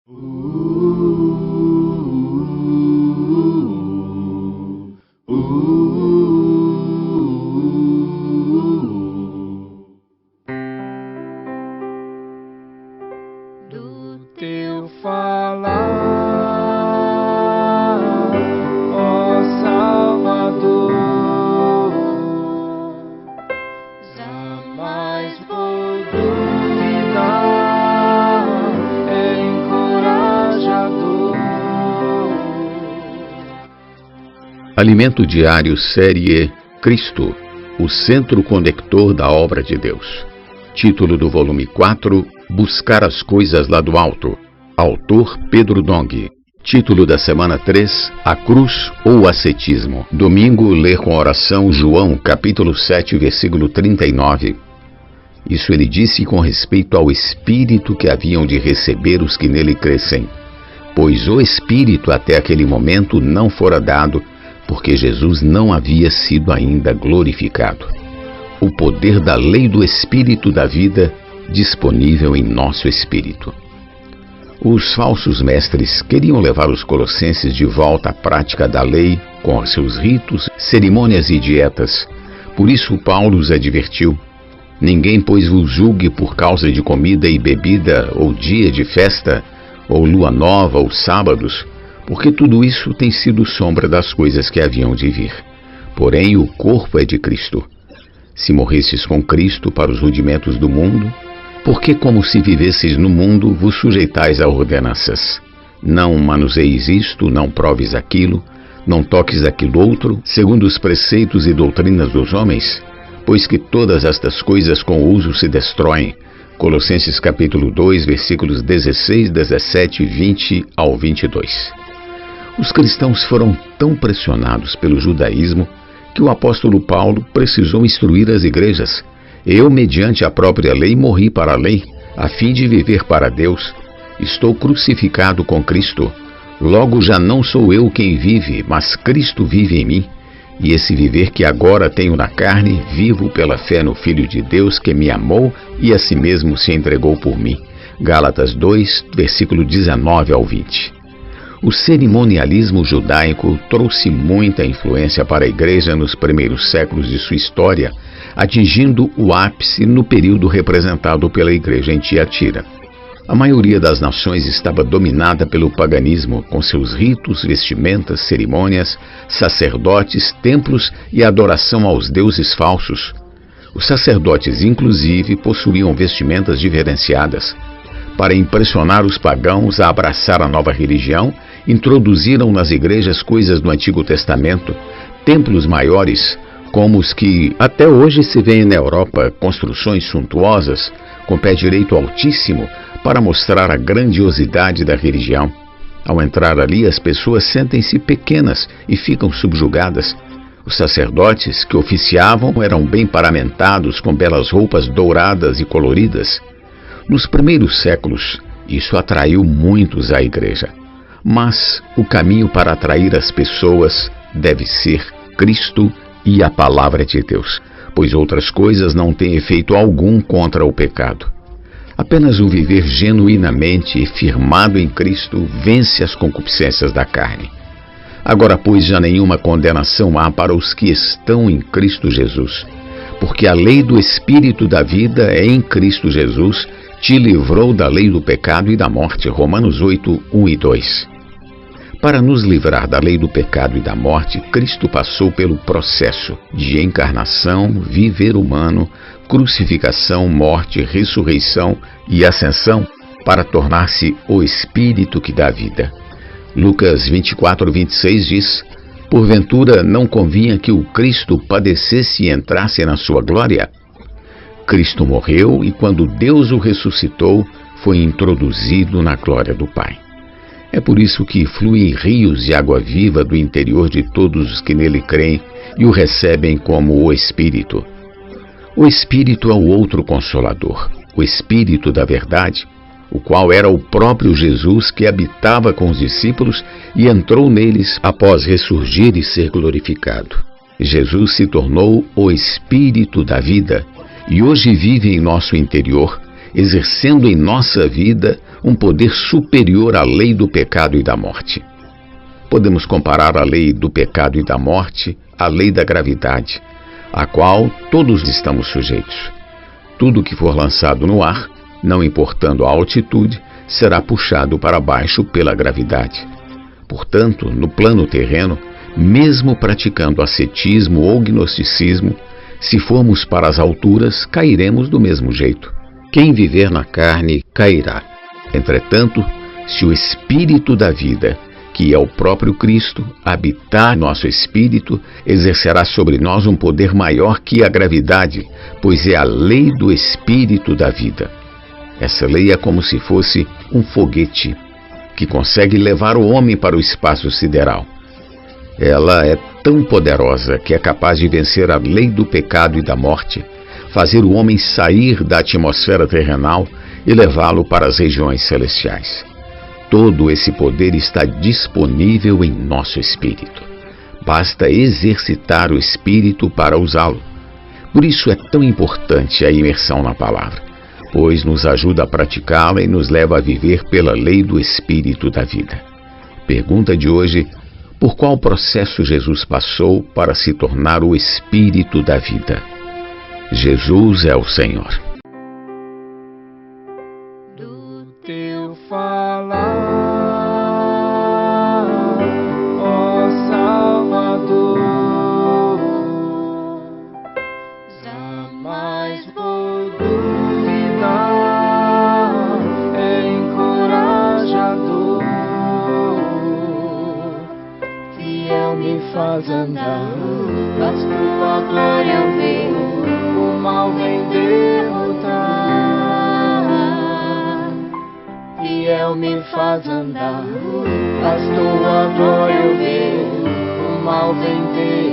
Do teu falar, ó Salvador, jamais vou duvidar, é encorajador. Alimento Diário, série Cristo, o centro conector da obra de Deus. Título do volume 4, Buscar as Coisas lá do Alto. Autor Pedro Dong. Título da semana 3, A Cruz ou Ascetismo. Domingo, ler com oração João, capítulo 7, versículo 39. Isso ele disse com respeito ao Espírito que haviam de receber os que nele crescem, pois o Espírito até aquele momento não fora dado, porque Jesus não havia sido ainda glorificado. O poder da lei do Espírito da vida disponível em nosso espírito. Os falsos mestres queriam levar os colossenses de volta à prática da lei, com seus ritos, cerimônias e dietas. Por isso Paulo os advertiu: ninguém, pois, vos julgue por causa de comida e bebida, ou dia de festa, ou lua nova, ou sábados, porque tudo isso tem sido sombra das coisas que haviam de vir. Porém, o corpo é de Cristo. Se morresses com Cristo para os rudimentos do mundo, porque como se vivesseis no mundo, vos sujeitais a ordenanças. Não manuseis isto, não proves aquilo, não toques aquilo outro, segundo os preceitos e doutrinas dos homens, pois que todas estas coisas com uso se destroem. Colossenses capítulo 2, versículos 16, 17, 20 ao 22. Os cristãos foram tão pressionados pelo judaísmo que o apóstolo Paulo precisou instruir as igrejas. Eu, mediante a própria lei, morri para a lei, a fim de viver para Deus. Estou crucificado com Cristo. Logo já não sou eu quem vive, mas Cristo vive em mim. E esse viver que agora tenho na carne, vivo pela fé no Filho de Deus que me amou e a si mesmo se entregou por mim. Gálatas 2, versículo 19 ao 20. O cerimonialismo judaico trouxe muita influência para a igreja nos primeiros séculos de sua história, atingindo o ápice no período representado pela igreja em Tiatira. A maioria das nações estava dominada pelo paganismo, com seus ritos, vestimentas, cerimônias, sacerdotes, templos e adoração aos deuses falsos. Os sacerdotes, inclusive, possuíam vestimentas diferenciadas. Para impressionar os pagãos a abraçar a nova religião, introduziram nas igrejas coisas do Antigo Testamento, templos maiores, como os que até hoje se vêem na Europa, construções suntuosas, com pé direito altíssimo, para mostrar a grandiosidade da religião. Ao entrar ali, as pessoas sentem-se pequenas e ficam subjugadas. Os sacerdotes que oficiavam eram bem paramentados, com belas roupas douradas e coloridas. Nos primeiros séculos, isso atraiu muitos à igreja. Mas o caminho para atrair as pessoas deve ser Cristo e a Palavra de Deus, pois outras coisas não têm efeito algum contra o pecado. Apenas o viver genuinamente e firmado em Cristo vence as concupiscências da carne. Agora, pois, já nenhuma condenação há para os que estão em Cristo Jesus, porque a lei do Espírito da vida é em Cristo Jesus, te livrou da lei do pecado e da morte. Romanos 8, 1 e 2. Para nos livrar da lei do pecado e da morte, Cristo passou pelo processo de encarnação, viver humano, crucificação, morte, ressurreição e ascensão para tornar-se o Espírito que dá vida. Lucas 24, 26 diz: porventura não convinha que o Cristo padecesse e entrasse na sua glória? Cristo morreu e quando Deus o ressuscitou, foi introduzido na glória do Pai. É por isso que fluem rios de água viva do interior de todos os que nele creem e o recebem como o Espírito. O Espírito é o outro Consolador, o Espírito da verdade, o qual era o próprio Jesus que habitava com os discípulos e entrou neles após ressurgir e ser glorificado. Jesus se tornou o Espírito da vida e hoje vive em nosso interior, exercendo em nossa vida um poder superior à lei do pecado e da morte. Podemos comparar a lei do pecado e da morte à lei da gravidade, à qual todos estamos sujeitos. Tudo que for lançado no ar, não importando a altitude, será puxado para baixo pela gravidade. Portanto, no plano terreno, mesmo praticando ascetismo ou gnosticismo, se formos para as alturas, cairemos do mesmo jeito. Quem viver na carne, cairá. Entretanto, se o Espírito da vida, que é o próprio Cristo, habitar nosso espírito, exercerá sobre nós um poder maior que a gravidade, pois é a lei do Espírito da vida. Essa lei é como se fosse um foguete que consegue levar o homem para o espaço sideral. Ela é tão poderosa que é capaz de vencer a lei do pecado e da morte, fazer o homem sair da atmosfera terrenal e levá-lo para as regiões celestiais. Todo esse poder está disponível em nosso espírito. Basta exercitar o espírito para usá-lo. Por isso é tão importante a imersão na palavra, pois nos ajuda a praticá-la e nos leva a viver pela lei do Espírito da vida. Pergunta de hoje: por qual processo Jesus passou para se tornar o Espírito da vida? Jesus é o Senhor. Do teu falar, ó Salvador, jamais vou duvidar, é encorajador, fiel me faz andar, faz tua glória eu ver, o mal vem derrotar. Fiel me faz andar, faz tua glória eu ver, o mal vem derrotar.